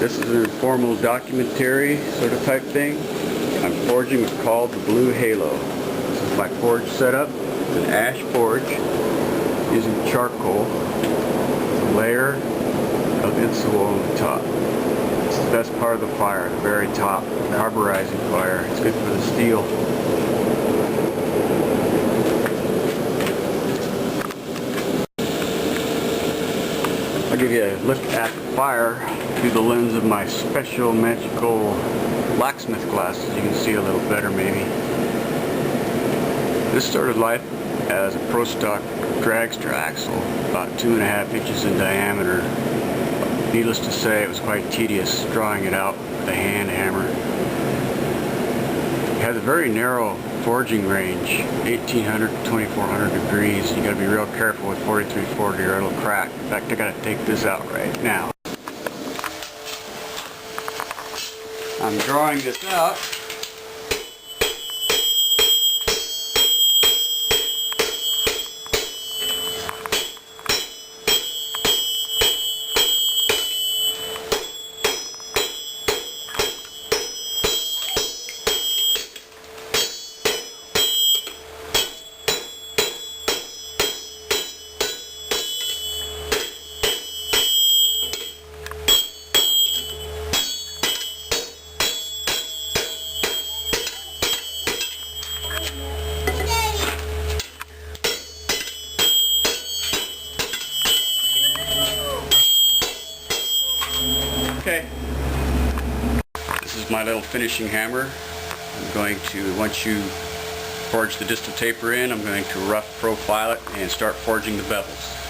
This is an informal documentary sort of type thing. I'm forging what's called the Blue Halo. This is my forge setup. It's an ash forge using charcoal. A layer of insul on the top. This is the best part of the fire, the very top, carburizing fire. It's good for the steel. I'll give you a look at the fire through the lens of my special magical blacksmith glasses. You can see a little better maybe. This started life as a pro stock dragster axle, about 2.5 inches in diameter. Needless to say, it was quite tedious drawing it out with a hand hammer. It has a very narrow forging range, 1800 to 2400 degrees. You got to be real careful with 4340 or it'll crack. In fact, I got to take this out right now. I'm drawing this out. Okay, this is my little finishing hammer. I'm going to, once you forge the distal taper in, I'm going to rough profile it and start forging the bevels.